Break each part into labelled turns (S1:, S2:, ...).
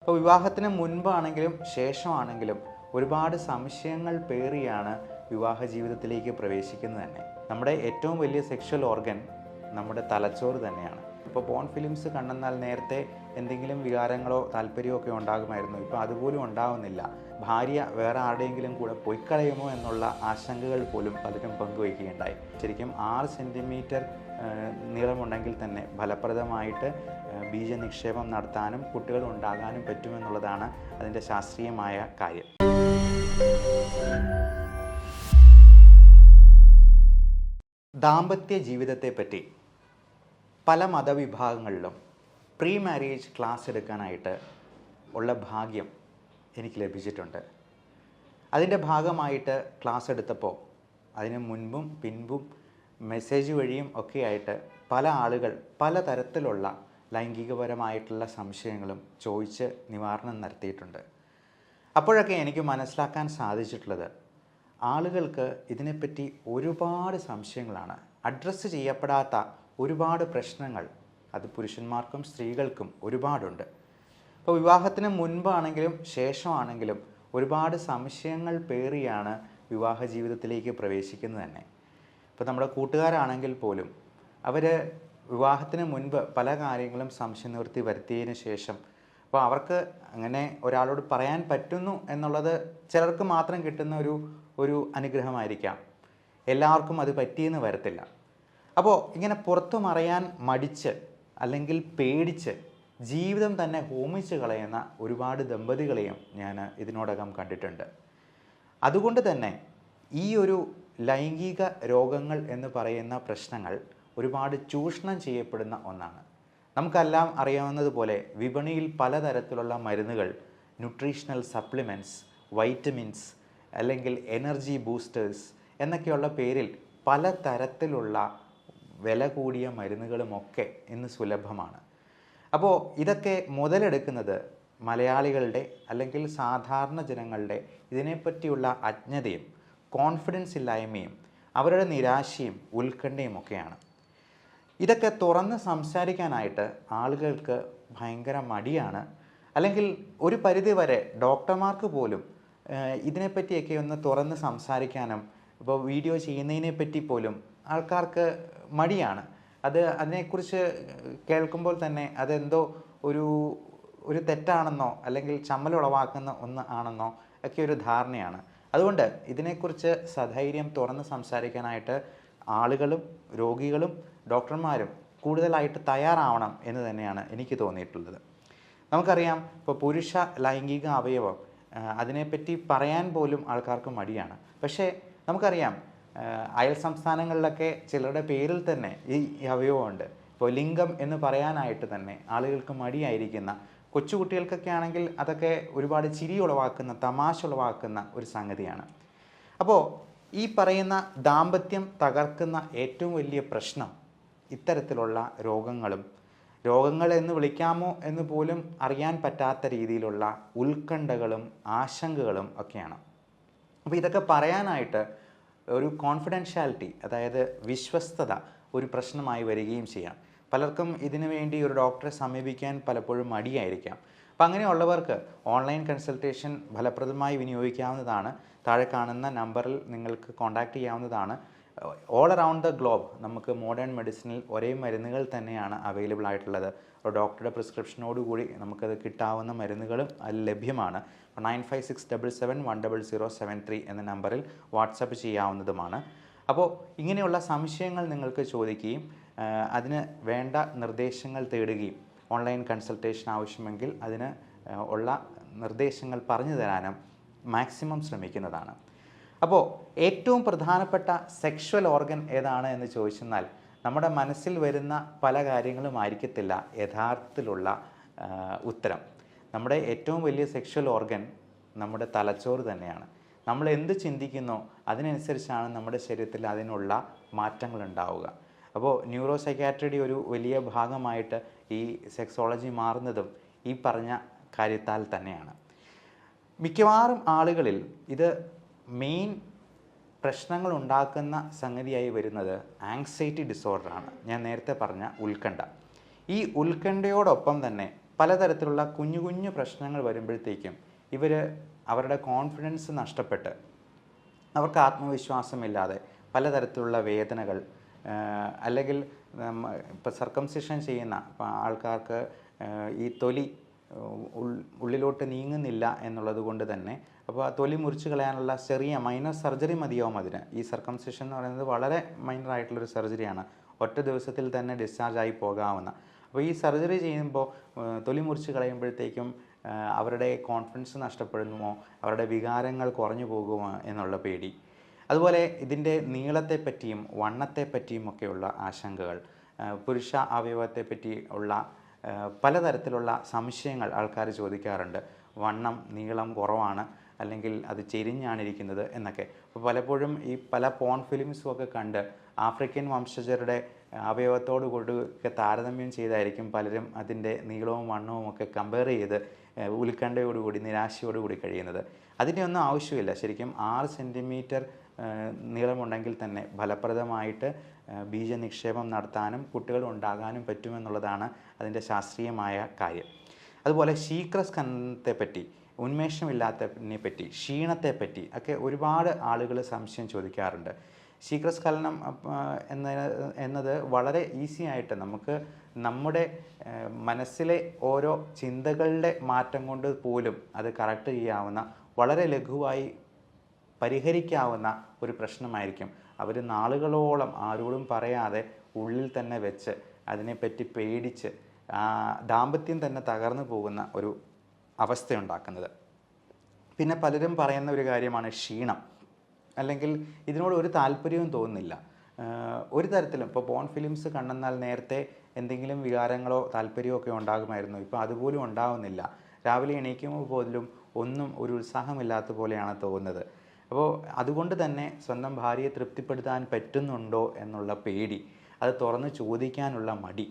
S1: അപ്പോൾ വിവാഹത്തിന് മുൻപാണെങ്കിലും ശേഷമാണെങ്കിലും ഒരുപാട് സംശയങ്ങൾ പേറിയാണ് വിവാഹ ജീവിതത്തിലേക്ക് പ്രവേശിക്കുന്നത് തന്നെ. നമ്മുടെ ഏറ്റവും വലിയ സെക്ഷൽ ഓർഗൻ നമ്മുടെ തലച്ചോറ് തന്നെയാണ്. ഇപ്പോൾ പോൺ ഫിലിംസ് കണ്ടെന്നാൽ നേരത്തെ എന്തെങ്കിലും വികാരങ്ങളോ താല്പര്യമോ ഒക്കെ ഉണ്ടാകുമായിരുന്നു. ഇപ്പോൾ അതുപോലും ഉണ്ടാവുന്നില്ല. ഭാര്യ വേറെ ആരുടെയെങ്കിലും കൂടെ പൊയ്ക്കളയുമോ എന്നുള്ള ആശങ്കകൾ പോലും പലരും പങ്കുവയ്ക്കുകയുണ്ടായി. ശരിക്കും 6 സെൻറ്റിമീറ്റർ നീളമുണ്ടെങ്കിൽ തന്നെ ഫലപ്രദമായിട്ട് ബീജനിക്ഷേപം നടത്താനും കുട്ടികൾ ഉണ്ടാകാനും പറ്റുമെന്നുള്ളതാണ് അതിൻ്റെ ശാസ്ത്രീയമായ കാര്യം. ദാമ്പത്യ ജീവിതത്തെപ്പറ്റി പല മതവിഭാഗങ്ങളിലും പ്രീ മാരേജ് ക്ലാസ് എടുക്കാനായിട്ട് ഉള്ള ഭാഗ്യം എനിക്ക് ലഭിച്ചിട്ടുണ്ട്. അതിൻ്റെ ഭാഗമായിട്ട് ക്ലാസ് എടുത്തപ്പോൾ അതിന് മുൻപും പിൻപും മെസ്സേജ് വഴിയും ഒക്കെയായിട്ട് പല ആളുകൾ പലതരത്തിലുള്ള ലൈംഗികപരമായിട്ടുള്ള സംശയങ്ങളും ചോദിച്ച് നിവാരണം നടത്തിയിട്ടുണ്ട്. അപ്പോഴൊക്കെ എനിക്ക് മനസ്സിലാക്കാൻ സാധിച്ചിട്ടുള്ളത് ആളുകൾക്ക് ഇതിനെപ്പറ്റി ഒരുപാട് സംശയങ്ങളാണ്. അഡ്രസ്സ് ചെയ്യപ്പെടാത്ത ഒരുപാട് പ്രശ്നങ്ങൾ അത് പുരുഷന്മാർക്കും സ്ത്രീകൾക്കും ഒരുപാടുണ്ട്. അപ്പോൾ വിവാഹത്തിന് മുൻപാണെങ്കിലും ശേഷമാണെങ്കിലും ഒരുപാട് സംശയങ്ങൾ പേറിയാണ് വിവാഹ ജീവിതത്തിലേക്ക് പ്രവേശിക്കുന്നത് തന്നെ. ഇപ്പോൾ നമ്മുടെ കൂട്ടുകാരാണെങ്കിൽ പോലും അവർ വിവാഹത്തിന് മുൻപ് പല കാര്യങ്ങളും സംശയം നിവൃത്തി വരുത്തിയതിന് ശേഷം അപ്പോൾ അവർക്ക് അങ്ങനെ ഒരാളോട് പറയാൻ പറ്റുന്നു എന്നുള്ളത് ചിലർക്ക് മാത്രം കിട്ടുന്ന ഒരു അനുഗ്രഹമായിരിക്കാം. എല്ലാവർക്കും അത് പറ്റിയെന്ന് വരത്തില്ല. അപ്പോൾ ഇങ്ങനെ പുറത്തു മറയാൻ മടിച്ച് അല്ലെങ്കിൽ പേടിച്ച് ജീവിതം തന്നെ ഹോമിച്ച് കളയുന്ന ഒരുപാട് ദമ്പതികളെയും ഞാൻ ഇതിനോടകം കണ്ടിട്ടുണ്ട്. അതുകൊണ്ട് തന്നെ ഈ ഒരു ലൈംഗിക രോഗങ്ങൾ എന്ന് പറയുന്ന പ്രശ്നങ്ങൾ ഒരുപാട് ചൂഷണം ചെയ്യപ്പെടുന്ന ഒന്നാണ്. നമുക്കെല്ലാം അറിയാവുന്നതുപോലെ വിപണിയിൽ പലതരത്തിലുള്ള മരുന്നുകൾ, ന്യൂട്രീഷണൽ സപ്ലിമെൻറ്റ്സ്, വൈറ്റമിൻസ് അല്ലെങ്കിൽ എനർജി ബൂസ്റ്റേഴ്സ് എന്നൊക്കെയുള്ള പേരിൽ പലതരത്തിലുള്ള വില കൂടിയ മരുന്നുകളുമൊക്കെ ഇന്ന് സുലഭമാണ്. അപ്പോൾ ഇതൊക്കെ മുതലെടുക്കുന്നത് മലയാളികളുടെ അല്ലെങ്കിൽ സാധാരണ ജനങ്ങളുടെ ഇതിനെപ്പറ്റിയുള്ള അജ്ഞതയും കോൺഫിഡൻസ് ഇല്ലായ്മയും അവരുടെ നിരാശയും ഉത്കണ്ഠയും ഒക്കെയാണ്. ഇതൊക്കെ തുറന്ന് സംസാരിക്കാനായിട്ട് ആളുകൾക്ക് ഭയങ്കര മടിയാണ്. അല്ലെങ്കിൽ ഒരു പരിധിവരെ ഡോക്ടർമാർക്ക് പോലും ഇതിനെപ്പറ്റിയൊക്കെ ഒന്ന് തുറന്ന് സംസാരിക്കാനും ഇപ്പോൾ വീഡിയോ ചെയ്യുന്നതിനെപ്പറ്റി പോലും ആൾക്കാർക്ക് മടിയാണ്. അതിനെക്കുറിച്ച് കേൾക്കുമ്പോൾ തന്നെ അതെന്തോ ഒരു തെറ്റാണെന്നോ അല്ലെങ്കിൽ ചമ്മലുളവാക്കുന്ന ഒന്ന് ആണെന്നോ ഒക്കെ ഒരു ധാരണയാണ്. അതുകൊണ്ട് ഇതിനെക്കുറിച്ച് സധൈര്യം തുറന്ന് സംസാരിക്കാനായിട്ട് ആളുകളും രോഗികളും ഡോക്ടർമാരും കൂടുതലായിട്ട് തയ്യാറാവണം എന്ന് തന്നെയാണ് എനിക്ക് തോന്നിയിട്ടുള്ളത്. നമുക്കറിയാം, ഇപ്പോൾ പുരുഷ ലൈംഗിക അവയവം അതിനെപ്പറ്റി പറയാൻ പോലും ആൾക്കാർക്ക് മടിയാണ്. പക്ഷേ നമുക്കറിയാം, അയൽ സംസ്ഥാനങ്ങളിലൊക്കെ ചിലരുടെ പേരിൽ തന്നെ ഈ അവയവമുണ്ട്. ഇപ്പോൾ ലിംഗം എന്ന് പറയാനായിട്ട് തന്നെ ആളുകൾക്ക് മടിയായിരിക്കുന്ന കൊച്ചുകുട്ടികൾക്കൊക്കെ ആണെങ്കിൽ അതൊക്കെ ഒരുപാട് ചിരി ഉളവാക്കുന്ന, തമാശ ഉളവാക്കുന്ന ഒരു സംഗതിയാണ്. അപ്പോൾ ഈ പറയുന്ന ദാമ്പത്യം തകർക്കുന്ന ഏറ്റവും വലിയ പ്രശ്നം ഇത്തരത്തിലുള്ള രോഗങ്ങൾ എന്ന് വിളിക്കാമോ എന്ന് പോലും അറിയാൻ പറ്റാത്ത രീതിയിലുള്ള ഉത്കണ്ഠകളും ആശങ്കകളും ഒക്കെയാണ്. അപ്പോൾ ഇതൊക്കെ പറയാനായിട്ട് ഒരു കോൺഫിഡൻഷ്യാലിറ്റി, അതായത് വിശ്വസ്തത ഒരു പ്രശ്നമായി വരികയും ചെയ്യാം. പലർക്കും ഇതിനു വേണ്ടി ഒരു ഡോക്ടറെ സമീപിക്കാൻ പലപ്പോഴും മടിയായിരിക്കാം. അപ്പോൾ അങ്ങനെയുള്ളവർക്ക് ഓൺലൈൻ കൺസൾട്ടേഷൻ ഫലപ്രദമായി വിനിയോഗിക്കാവുന്നതാണ്. താഴെ കാണുന്ന നമ്പറിൽ നിങ്ങൾക്ക് കോൺടാക്റ്റ് ചെയ്യാവുന്നതാണ്. ഓൾ അറൗണ്ട് ദ ഗ്ലോബ് നമുക്ക് മോഡേൺ മെഡിസിനിൽ ഒരേ മരുന്നുകൾ തന്നെയാണ് അവൈലബിൾ ആയിട്ടുള്ളത്. ഒരു ഡോക്ടറുടെ പ്രിസ്ക്രിപ്ഷനോടുകൂടി നമുക്കത് കിട്ടാവുന്ന മരുന്നുകളും അതിൽ ലഭ്യമാണ്. 9567710073 എന്ന നമ്പറിൽ വാട്സപ്പ് ചെയ്യാവുന്നതുമാണ്. അപ്പോൾ ഇങ്ങനെയുള്ള സംശയങ്ങൾ നിങ്ങൾക്ക് ചോദിക്കുകയും അതിന് വേണ്ട നിർദ്ദേശങ്ങൾ തേടുകയും ഓൺലൈൻ കൺസൾട്ടേഷൻ ആവശ്യമെങ്കിൽ അതിന് ഉള്ള നിർദ്ദേശങ്ങൾ പറഞ്ഞു തരാനും മാക്സിമം ശ്രമിക്കുന്നതാണ്. അപ്പോൾ ഏറ്റവും പ്രധാനപ്പെട്ട സെക്ഷൽ ഓർഗൻ ഏതാണ് എന്ന് ചോദിച്ചെന്നാൽ നമ്മുടെ മനസ്സിൽ വരുന്ന പല കാര്യങ്ങളും ആയിരിക്കത്തില്ല യഥാർത്ഥത്തിലുള്ള ഉത്തരം. നമ്മുടെ ഏറ്റവും വലിയ സെക്ഷൽ ഓർഗൻ നമ്മുടെ തലച്ചോറ് തന്നെയാണ്. നമ്മൾ എന്ത് ചിന്തിക്കുന്നോ അതിനനുസരിച്ചാണ് നമ്മുടെ ശരീരത്തിൽ അതിനുള്ള മാറ്റങ്ങൾ ഉണ്ടാവുക. അപ്പോൾ ന്യൂറോ സൈക്യാട്രിയുടെ ഒരു വലിയ ഭാഗമായിട്ട് ഈ സെക്സോളജി മാറുന്നതും ഈ പറഞ്ഞ കാര്യത്താൽ തന്നെയാണ്. മിക്കവാറും ആളുകളിൽ ഇത് മെയിൻ പ്രശ്നങ്ങൾ ഉണ്ടാക്കുന്ന സംഗതിയായി വരുന്നത് ആങ്സൈറ്റി ഡിസോർഡറാണ്. ഞാൻ നേരത്തെ പറഞ്ഞ ഉത്കണ്ഠ. ഈ ഉത്കണ്ഠയോടൊപ്പം തന്നെ പലതരത്തിലുള്ള കുഞ്ഞു കുഞ്ഞു പ്രശ്നങ്ങൾ വരുമ്പോഴത്തേക്കും ഇവർ അവരുടെ കോൺഫിഡൻസ് നഷ്ടപ്പെട്ട് അവർക്ക് ആത്മവിശ്വാസമില്ലാതെ പലതരത്തിലുള്ള വേദനകൾ, അല്ലെങ്കിൽ ഇപ്പോൾ സർക്കംസിഷൻ ചെയ്യുന്ന ആൾക്കാർക്ക് ഈ തൊലി ഉള്ളിലോട്ട് നീങ്ങുന്നില്ല എന്നുള്ളത് കൊണ്ട് തന്നെ അപ്പോൾ ആ തൊലി മുറിച്ച് കളയാനുള്ള ചെറിയ മൈനർ സർജറി മതിയാവും അതിന്. ഈ സർക്കംസിഷൻ എന്ന് പറയുന്നത് വളരെ മൈനർ ആയിട്ടുള്ളൊരു സർജറിയാണ്, ഒറ്റ ദിവസത്തിൽ തന്നെ ഡിസ്ചാർജ് ആയി പോകാവുന്ന. അപ്പോൾ ഈ സർജറി ചെയ്യുമ്പോൾ തൊലി മുറിച്ച് കളയുമ്പോഴത്തേക്കും അവരുടെ കോൺഫിഡൻസ് നഷ്ടപ്പെടുമോ, അവരുടെ വികാരങ്ങൾ കുറഞ്ഞു പോകുമോ എന്നുള്ള പേടി. അതുപോലെ ഇതിൻ്റെ നീളത്തെപ്പറ്റിയും വണ്ണത്തെപ്പറ്റിയും ഒക്കെയുള്ള ആശങ്കകൾ, പുരുഷ അവയവത്തെപ്പറ്റി ഉള്ള പലതരത്തിലുള്ള സംശയങ്ങൾ ആൾക്കാർ ചോദിക്കാറുണ്ട്. വണ്ണം നീളം കുറവാണ്, അല്ലെങ്കിൽ അത് ചെരിഞ്ഞാണിരിക്കുന്നത് എന്നൊക്കെ. അപ്പോൾ പലപ്പോഴും ഈ പല പോൺ ഫിലിംസും ഒക്കെ കണ്ട് ആഫ്രിക്കൻ വംശജരുടെ അവയവത്തോടു കൂടി താരതമ്യം ചെയ്തായിരിക്കും പലരും അതിൻ്റെ നീളവും വണ്ണവും ഒക്കെ കമ്പയർ ചെയ്ത് ഉത്കണ്ഠയോടുകൂടി നിരാശയോടുകൂടി കഴിയുന്നത്. അതിൻ്റെ ഒന്നും ആവശ്യമില്ല. ശരിക്കും 6 സെൻറ്റിമീറ്റർ നീളമുണ്ടെങ്കിൽ തന്നെ ഫലപ്രദമായിട്ട് ബീജനിക്ഷേപം നടത്താനും കുട്ടികൾ ഉണ്ടാകാനും പറ്റുമെന്നുള്ളതാണ് അതിൻ്റെ ശാസ്ത്രീയമായ കാര്യം. അതുപോലെ ശീഘ്രസ്ഖലനത്തെപ്പറ്റി, ഉന്മേഷമില്ലാത്തതിനെ പറ്റി, ക്ഷീണത്തെപ്പറ്റി ഒക്കെ ഒരുപാട് ആളുകൾ സംശയം ചോദിക്കാറുണ്ട്. ശീഘ്രസ്ഖലനം എന്നത് വളരെ ഈസി ആയിട്ട് നമുക്ക് നമ്മുടെ മനസ്സിലെ ഓരോ ചിന്തകളുടെ മാറ്റം കൊണ്ട് പോലും അത് കറക്റ്റ് ചെയ്യാവുന്ന, വളരെ ലഘുവായി പരിഹരിക്കാവുന്ന ഒരു പ്രശ്നമായിരിക്കും. അവർ നാളുകളോളം ആരോടും പറയാതെ ഉള്ളിൽ തന്നെ വെച്ച് അതിനെപ്പറ്റി പേടിച്ച് ദാമ്പത്യം തന്നെ തകർന്നു പോകുന്ന ഒരു അവസ്ഥയുണ്ടാക്കുന്നത്. പിന്നെ പലരും പറയുന്ന ഒരു കാര്യമാണ് ക്ഷീണം, അല്ലെങ്കിൽ ഇതിനോട് ഒരു താല്പര്യവും തോന്നുന്നില്ല ഒരു തരത്തിലും. ഇപ്പോൾ പോൺ ഫിലിംസ് കണ്ടെന്നാൽ നേരത്തെ എന്തെങ്കിലും വികാരങ്ങളോ താല്പര്യമോ ഒക്കെ ഉണ്ടാകുമായിരുന്നു, ഇപ്പോൾ അതുപോലും ഉണ്ടാവുന്നില്ല. രാവിലെ എണീക്കുമ്പോൾ പോലും ഒന്നും ഒരു ഉത്സാഹമില്ലാത്ത പോലെയാണ് തോന്നുന്നത്. അപ്പോൾ അതുകൊണ്ട് തന്നെ സ്വന്തം ഭാര്യയെ തൃപ്തിപ്പെടുത്താൻ പറ്റുന്നുണ്ടോ എന്നുള്ള പേടി, അത് തുറന്ന് ചോദിക്കാനുള്ള മടി,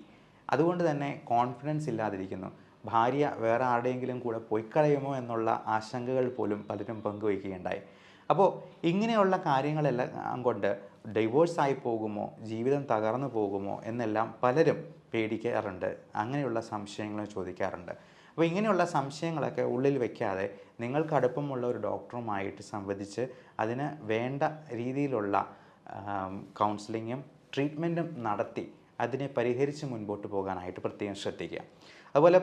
S1: അതുകൊണ്ട് തന്നെ കോൺഫിഡൻസ് ഇല്ലാതിരിക്കുന്നു. ഭാര്യ വേറെ ആരുടെയെങ്കിലും കൂടെ പോയിക്കളയുമോ എന്നുള്ള ആശങ്കകൾ പോലും പലരും പങ്കുവയ്ക്കുകയുണ്ടായി. അപ്പോൾ ഇങ്ങനെയുള്ള കാര്യങ്ങളെല്ലാം കൊണ്ട് ഡൈവോഴ്സായി പോകുമോ, ജീവിതം തകർന്നു പോകുമോ എന്നെല്ലാം പലരും പേടിക്കാറുണ്ട്. അങ്ങനെയുള്ള സംശയങ്ങൾ ചോദിക്കാറുണ്ട്. അപ്പോൾ ഇങ്ങനെയുള്ള സംശയങ്ങളൊക്കെ ഉള്ളിൽ വയ്ക്കാതെ നിങ്ങൾക്ക് അടുപ്പമുള്ള ഒരു ഡോക്ടറുമായിട്ട് സംവദിച്ച് അതിന് വേണ്ട രീതിയിലുള്ള കൗൺസിലിങ്ങും ട്രീറ്റ്മെൻറ്റും നടത്തി അതിനെ പരിഹരിച്ച് മുൻപോട്ട് പോകാനായിട്ട് പ്രത്യേകം ശ്രദ്ധിക്കുക. അതുപോലെ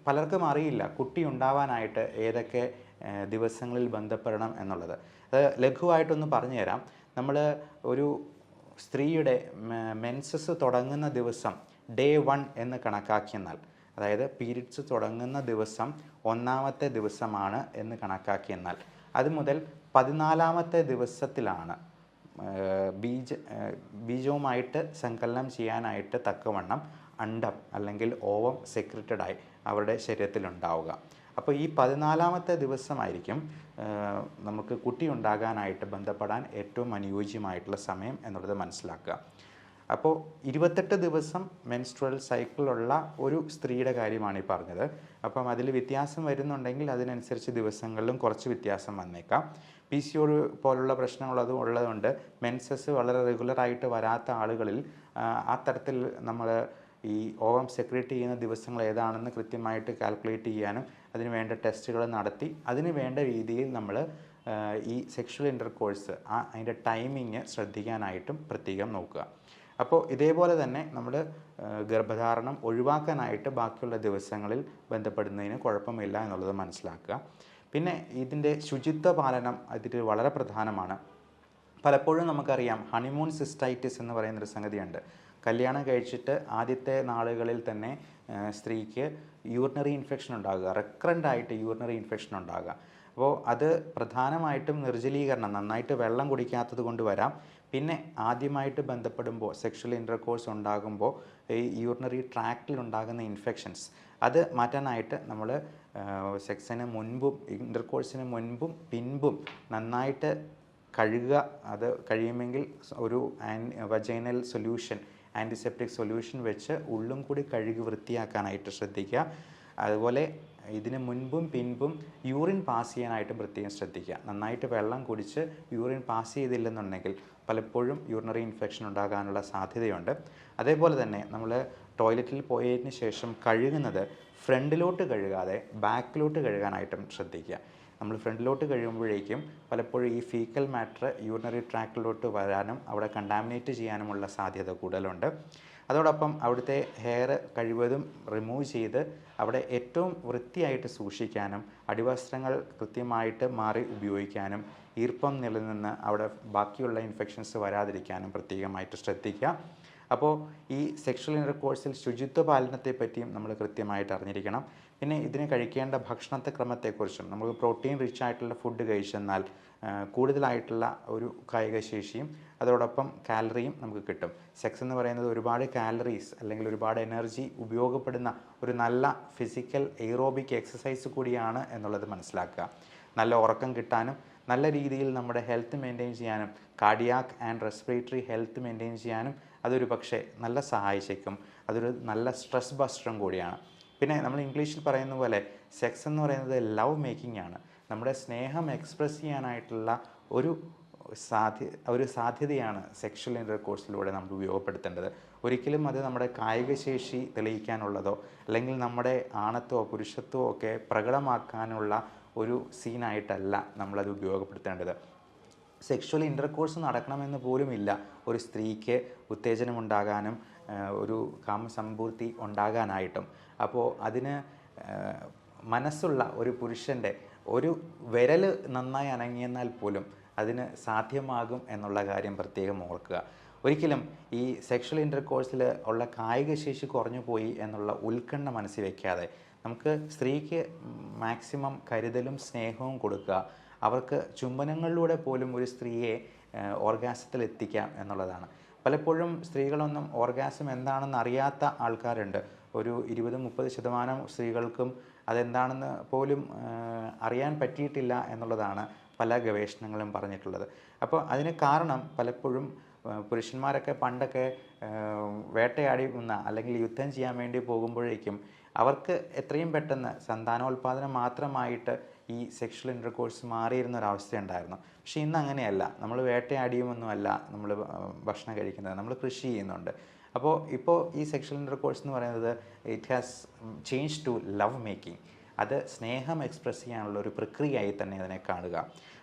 S1: പലർക്കും അറിയില്ല കുട്ടി ഉണ്ടാവാനായിട്ട് ഏതൊക്കെ ദിവസങ്ങളിൽ ബന്ധപ്പെടണം എന്നുള്ളത്. അത് ലഘുവായിട്ടൊന്ന് പറഞ്ഞു തരാം. നമ്മൾ ഒരു സ്ത്രീയുടെ മെൻസസ് തുടങ്ങുന്ന ദിവസം ഡേ 1 എന്ന് കണക്കാക്കിയെന്നാൽ, അതായത് പീരിയഡ്സ് തുടങ്ങുന്ന ദിവസം 1ാമത്തെ ദിവസമാണ് എന്ന് കണക്കാക്കിയെന്നാൽ, അത് മുതൽ 14ാമത്തെ ദിവസത്തിലാണ് ബീജവുമായിട്ട് സങ്കലനം ചെയ്യാനായിട്ട് തക്കവണ്ണം അണ്ഡം അല്ലെങ്കിൽ ഓവം സെക്രറ്റഡായി അവരുടെ ശരീരത്തിലുണ്ടാവുക. അപ്പോൾ ഈ 14ാമത്തെ ദിവസമായിരിക്കും നമുക്ക് കുട്ടി ഉണ്ടാകാനായിട്ട് ബന്ധപ്പെടാൻ ഏറ്റവും അനുയോജ്യമായിട്ടുള്ള സമയം എന്നുള്ളത് മനസ്സിലാക്കുക. അപ്പോൾ 28 ദിവസം മെൻസ്ട്രുവൽ സൈക്കിളുള്ള ഒരു സ്ത്രീയുടെ കാര്യമാണ് ഈ പറഞ്ഞത്. അപ്പം അതിൽ വ്യത്യാസം വരുന്നുണ്ടെങ്കിൽ അതിനനുസരിച്ച് ദിവസങ്ങളിലും കുറച്ച് വ്യത്യാസം വന്നേക്കാം. PCOD പോലുള്ള പ്രശ്നങ്ങളതും ഉള്ളതുകൊണ്ട് മെൻസസ് വളരെ റെഗുലറായിട്ട് വരാത്ത ആളുകളിൽ ആ തരത്തിൽ നമ്മൾ ഈ ഓവം സെക്രീറ്റ് ചെയ്യുന്ന ദിവസങ്ങൾ ഏതാണെന്ന് കൃത്യമായിട്ട് കാൽക്കുലേറ്റ് ചെയ്യാനും അതിന് വേണ്ട ടെസ്റ്റുകൾ നടത്തി അതിന് വേണ്ട രീതിയിൽ നമ്മൾ ഈ സെക്ഷൽ ഇൻ്റർകോഴ്സ് അതിൻ്റെ ടൈമിങ് ശ്രദ്ധിക്കാനായിട്ടും പ്രത്യേകം നോക്കുക. അപ്പോൾ ഇതേപോലെ തന്നെ നമ്മൾ ഗർഭധാരണം ഒഴിവാക്കാനായിട്ട് ബാക്കിയുള്ള ദിവസങ്ങളിൽ ബന്ധപ്പെടുന്നതിന് കുഴപ്പമില്ല എന്നുള്ളത് മനസ്സിലാക്കുക. പിന്നെ ഇതിൻ്റെ ശുചിത്വ പാലനം അതിൽ വളരെ പ്രധാനമാണ്. പലപ്പോഴും നമുക്കറിയാം ഹണിമൂൺ സിസ്റ്റൈറ്റിസ് എന്ന് പറയുന്നൊരു സംഗതിയുണ്ട്. കല്യാണം കഴിച്ചിട്ട് ആദ്യത്തെ നാളുകളിൽ തന്നെ സ്ത്രീക്ക് യൂറിനറി ഇൻഫെക്ഷൻ ഉണ്ടാകുക, റെക്കറൻ്റായിട്ട് യൂറിനറി ഇൻഫെക്ഷൻ ഉണ്ടാകുക. അപ്പോൾ അത് പ്രധാനമായിട്ടും നിർജ്ജലീകരണം, നന്നായിട്ട് വെള്ളം കുടിക്കാത്തത് കൊണ്ട് വരാം. പിന്നെ ആദ്യമായിട്ട് ബന്ധപ്പെടുമ്പോൾ സെക്ഷൽ ഇൻ്റർകോഴ്സ് ഉണ്ടാകുമ്പോൾ ഈ യൂറിനറി ട്രാക്റ്റിൽ ഉണ്ടാകുന്ന ഇൻഫെക്ഷൻസ് അത് മാറ്റാനായിട്ട് നമ്മൾ സെക്സിന് മുൻപും ഇൻ്റർകോഴ്സിന് മുൻപും പിൻപും നന്നായിട്ട് കഴുകുക. അത് കഴിയുമെങ്കിൽ ഒരു വജൈനൽ സൊല്യൂഷൻ, ആൻറ്റിസെപ്റ്റിക് സൊല്യൂഷൻ വെച്ച് ഉള്ളും കൂടി കഴുകി വൃത്തിയാക്കാനായിട്ട് ശ്രദ്ധിക്കുക. അതുപോലെ ഇതിന് മുൻപും പിൻപും യൂറിൻ പാസ് ചെയ്യാനായിട്ടും പ്രത്യേകം ശ്രദ്ധിക്കുക. നന്നായിട്ട് വെള്ളം കുടിച്ച് യൂറിൻ പാസ് ചെയ്തില്ലെന്നുണ്ടെങ്കിൽ പലപ്പോഴും യൂറിനറി ഇൻഫെക്ഷൻ ഉണ്ടാകാനുള്ള സാധ്യതയുണ്ട്. അതേപോലെ തന്നെ നമ്മൾ ടോയ്ലറ്റിൽ പോയതിന് ശേഷം കഴുകുന്നത് ഫ്രണ്ടിലോട്ട് കഴുകാതെ ബാക്കിലോട്ട് കഴുകാനായിട്ടും ശ്രദ്ധിക്കുക. നമ്മൾ ഫ്രണ്ടിലോട്ട് കഴിയുമ്പോഴേക്കും പലപ്പോഴും ഈ ഫീക്കൽ മാറ്റർ യൂറിനറി ട്രാക്റ്റിലോട്ട് വരാനും അവിടെ കണ്ടാമിനേറ്റ് ചെയ്യാനുമുള്ള സാധ്യത കൂടുതലുണ്ട്. അതോടൊപ്പം അവിടുത്തെ ഹെയർ കഴിവതും റിമൂവ് ചെയ്ത് അവിടെ ഏറ്റവും വൃത്തിയായിട്ട് സൂക്ഷിക്കാനും അടിവസ്ത്രങ്ങൾ കൃത്യമായിട്ട് മാറി ഉപയോഗിക്കാനും ഈർപ്പം നിലനിന്ന് അവിടെ ബാക്കിയുള്ള ഇൻഫെക്ഷൻസ് വരാതിരിക്കാനും പ്രത്യേകമായിട്ട് ശ്രദ്ധിക്കുക. അപ്പോൾ ഈ സെക്ഷൽ ഇൻ്റർകോഴ്സിൽ ശുചിത്വ പാലനത്തെ പറ്റിയും നമ്മൾ കൃത്യമായിട്ട് അറിഞ്ഞിരിക്കണം. പിന്നെ ഇതിന് കഴിക്കേണ്ട ഭക്ഷണത്തെ ക്രമത്തെക്കുറിച്ചും നമുക്ക് പ്രോട്ടീൻ റിച്ച് ആയിട്ടുള്ള ഫുഡ് കഴിച്ചെന്നാൽ കൂടുതലായിട്ടുള്ള ഒരു കായികശേഷിയും അതോടൊപ്പം കാലറിയും നമുക്ക് കിട്ടും. സെക്സ് എന്ന് പറയുന്നത് ഒരുപാട് കാലറീസ് അല്ലെങ്കിൽ ഒരുപാട് എനർജി ഉപയോഗപ്പെടുന്ന ഒരു നല്ല ഫിസിക്കൽ എയ്റോബിക് എക്സസൈസ് കൂടിയാണ് എന്നുള്ളത് മനസ്സിലാക്കുക. നല്ല ഉറക്കം കിട്ടാനും നല്ല രീതിയിൽ നമ്മുടെ ഹെൽത്ത് മെയിൻറ്റെയിൻ ചെയ്യാനും cardiac and respiratory health maintain ചെയ്യാനും അതൊരു പക്ഷേ നല്ല സഹായിച്ചേക്കും. അതൊരു നല്ല സ്ട്രെസ് ബസ്റ്ററും കൂടിയാണ്. പിന്നെ നമ്മൾ ഇംഗ്ലീഷിൽ പറയുന്ന പോലെ സെക്സ് എന്ന് പറയുന്നത് ലവ് മേക്കിംഗ് ആണ്. നമ്മുടെ സ്നേഹം എക്സ്പ്രസ് ചെയ്യാനായിട്ടുള്ള ഒരു സാധ്യതയാണ് സെക്ഷൽ ഇൻ്റർകോഴ്സിലൂടെ നമ്മൾ ഉപയോഗപ്പെടുത്തേണ്ടത്. ഒരിക്കലും അത് നമ്മുടെ കായികശേഷി തെളിയിക്കാനുള്ളതോ അല്ലെങ്കിൽ നമ്മുടെ ആണത്വമോ പുരുഷത്വമോ ഒക്കെ പ്രകടമാക്കാനുള്ള ഒരു സീനായിട്ടല്ല നമ്മളത് ഉപയോഗപ്പെടുത്തേണ്ടത്. സെക്ഷൽ ഇൻ്റർകോഴ്സ് നടക്കണമെന്ന് പോലുമില്ല ഒരു സ്ത്രീക്ക് ഉത്തേജനമുണ്ടാകാനും ഒരു കാമസമ്പൂർത്തി ഉണ്ടാകാനായിട്ടും. അപ്പോൾ അതിന് മനസ്സുള്ള ഒരു പുരുഷൻ്റെ ഒരു വിരൽ നന്നായി അനങ്ങിയെന്നാൽ പോലും അതിന് സാധ്യമാകും എന്നുള്ള കാര്യം പ്രത്യേകം ഓർക്കുക. ഒരിക്കലും ഈ സെക്ഷൽ ഇൻ്റർകോഴ്സിൽ ഉള്ള കായികശേഷി കുറഞ്ഞു പോയി എന്നുള്ള ഉത്കണ്ഠ മനസ്സിൽ വയ്ക്കാതെ നമുക്ക് സ്ത്രീക്ക് മാക്സിമം കരുതലും സ്നേഹവും കൊടുക്കുക. അവർക്ക് ചുംബനങ്ങളിലൂടെ പോലും ഒരു സ്ത്രീയെ ഓർഗാസത്തിൽ എത്തിക്കാം എന്നുള്ളതാണ്. പലപ്പോഴും സ്ത്രീകളൊന്നും ഓർഗാസം എന്താണെന്ന് അറിയാത്ത ആൾക്കാരുണ്ട്. ഒരു 20-30% സ്ത്രീകൾക്കും അതെന്താണെന്ന് പോലും അറിയാൻ പറ്റിയിട്ടില്ല എന്നുള്ളതാണ് പല ഗവേഷണങ്ങളും പറഞ്ഞിട്ടുള്ളത്. അപ്പോൾ അതിന് കാരണം പലപ്പോഴും പുരുഷന്മാരൊക്കെ പണ്ടൊക്കെ വേട്ടയാടി അല്ലെങ്കിൽ യുദ്ധം ചെയ്യാൻ വേണ്ടി പോകുമ്പോഴേക്കും അവർക്ക് എത്രയും പെട്ടെന്ന് സന്താനോൽപാദനം മാത്രമായിട്ട് ഈ സെക്ഷൽ ഇൻ്റർകോഴ്സ് മാറിയിരുന്ന ഒരവസ്ഥയുണ്ടായിരുന്നു. പക്ഷേ ഇന്ന് അങ്ങനെയല്ല. നമ്മൾ വേട്ടയാടിയുമൊന്നുമല്ല നമ്മൾ ഭക്ഷണം കഴിക്കുന്നത്, നമ്മൾ കൃഷി ചെയ്യുന്നുണ്ട്. അപ്പോൾ ഇപ്പോൾ ഈ സെക്ഷൽ ഇൻ്റർകോഴ്സ് എന്ന് പറയുന്നത് it has change to love making. അത് സ്നേഹം എക്സ്പ്രസ് ചെയ്യാനുള്ള ഒരു പ്രക്രിയയായി തന്നെ അതിനെ കാണുക.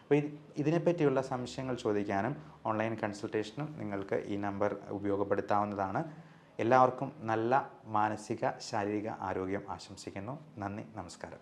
S1: അപ്പോൾ ഇതിനെപ്പറ്റിയുള്ള സംശയങ്ങൾ ചോദിക്കാനും ഓൺലൈൻ കൺസൾട്ടേഷനും നിങ്ങൾക്ക് ഈ നമ്പർ ഉപയോഗപ്പെടുത്താവുന്നതാണ്. എല്ലാവർക്കും നല്ല മാനസിക ശാരീരിക ആരോഗ്യം ആശംസിക്കുന്നു. നന്ദി, നമസ്കാരം.